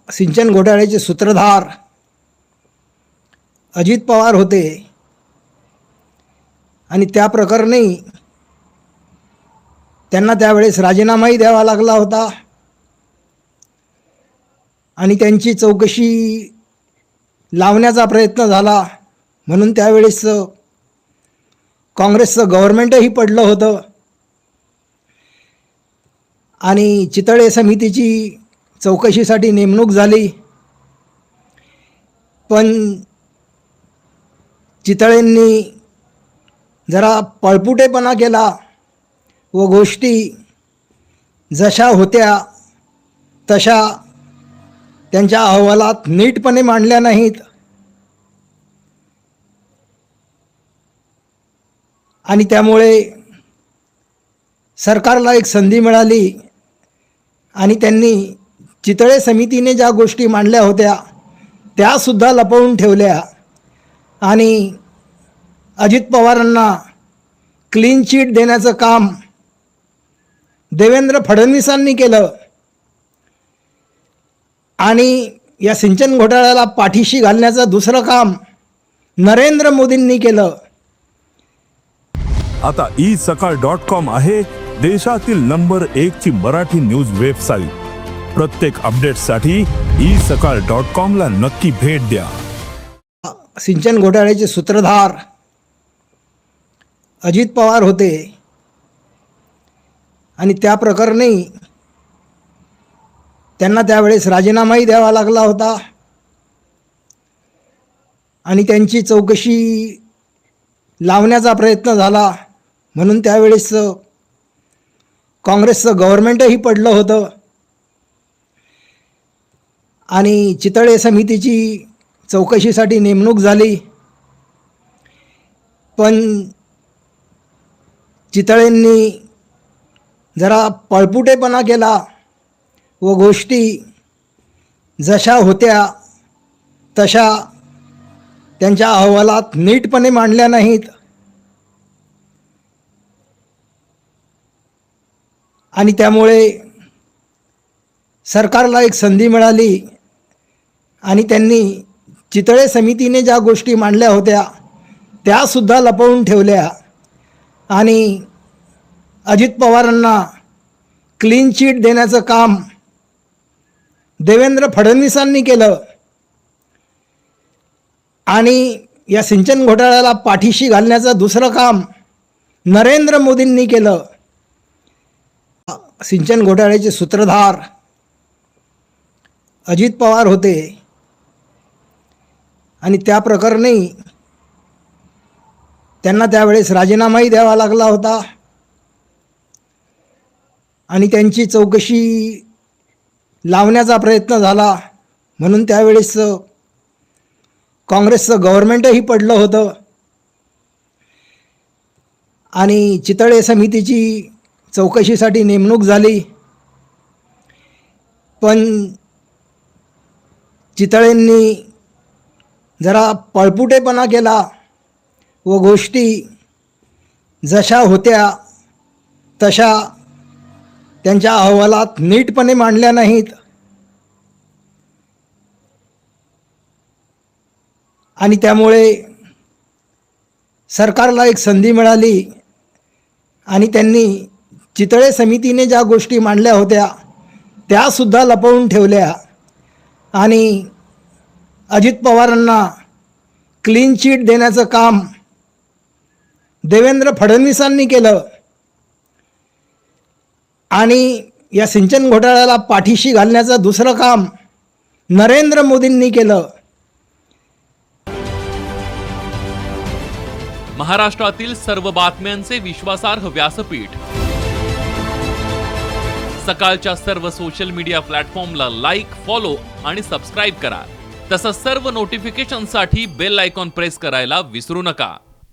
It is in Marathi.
सिंचन घोटाळ्याचे सूत्रधार अजित पवार होते आणि त्या प्रकरणी त्यांना त्यावेळेस राजीनामाही द्यावा लागला होता आणि त्यांची चौकशी लावण्याचा प्रयत्न झाला म्हणून त्यावेळेस काँग्रेसचं गव्हर्नमेंटही पडलं होतं आणि चितळे समितीची चौकशीसाठी नेमणूक झाली, पण चितळेंनी जरा पळपुटेपणा केला व गोष्टी जशा होत्या तशा त्यांच्या अहवालात नीटपणे मांडल्या नाहीत आणि त्यामुळे सरकारला एक संधी मिळाली आणि त्यांनी चितळे समितीने ज्या गोष्टी मांडल्या होत्या त्यासुद्धा लपवून ठेवल्या आणि अजित पवारांना क्लीन चिट देण्याचं काम देवेंद्र फडणवीसांनी केलं आणि या सिंचन घोटाळ्याला पाठीशी घालण्याचं दुसरं काम नरेंद्र मोदींनी केलं. आता isakal.com आहे देशातील नंबर 1 ची मराठी न्यूज वेबसाईट. प्रत्येक अपडेटसाठी isakal.com ला नक्की भेट द्या. सिंचन घोटाळ्याचे सूत्रधार अजित पवार होते आणि त्या प्रकरणी त्यांना त्यावेळेस राजीनामाही द्यावा लागला होता आणि त्यांची चौकशी लावण्याचा प्रयत्न झाला म्हणून त्यावेळेस काँग्रेसचं गव्हर्नमेंटही पडलं होतं आणि चितळे समितीची चौकशीसाठी नेमणूक झाली, पण चितळेंनी जरा पळपुटेपणा केला व गोष्टी जशा होत्या तशा त्यांच्या अहवालात नीटपणे मांडल्या नाहीत आणि त्यामुळे सरकारला एक संधी मिळाली आणि त्यांनी चितळे समितीने ज्या गोष्टी मांडल्या होत्या त्यासुद्धा लपवून ठेवल्या आणि अजित पवारांना क्लीन चिट देण्याचं काम देवेंद्र फडणवीसांनी केलं आणि या सिंचन घोटाळ्याला पाठीशी घालण्याचं दुसरं काम नरेंद्र मोदींनी केलं. सिंचन घोटाळ्याचे सूत्रधार अजित पवार होते आणि त्या प्रकरणी त्यांना त्यावेळेस राजीनामाही द्यावा लागला होता आणि त्यांची चौकशी लावण्याचा प्रयत्न झाला म्हणून त्यावेळेस काँग्रेसचं गव्हर्नमेंटही पडलं होतं आणि चितळे समितीची चौकशीसाठी नेमणूक झाली, पण चितळेंनी जरा पळपुटेपणा केला व गोष्टी जशा होत्या तशा त्यांच्या अहवालात नीटपणे मांडल्या नाहीत आणि त्यामुळे सरकारला एक संधी मिळाली आणि त्यांनी चितळे समितीने ज्या गोष्टी मांडल्या होत्या त्यासुद्धा लपवून ठेवल्या आणि अजित पवारांना क्लीन चिट देण्याचं काम देवेंद्र फडणवीसांनी केलं आणि या सिंचन घोटाळ्याला पाठीशी घालण्याचं दुसरं काम नरेंद्र मोदींनी केलं. महाराष्ट्रातील सर्व बातम्यांचे विश्वासार्ह व्यासपीठ सकाळच्या सर्व सोशल मीडिया प्लॅटफॉर्मला लाईक, फॉलो आणि सबस्क्राईब करा. तसंच सर्व नोटिफिकेशनसाठी बेल आयकॉन प्रेस करायला विसरू नका.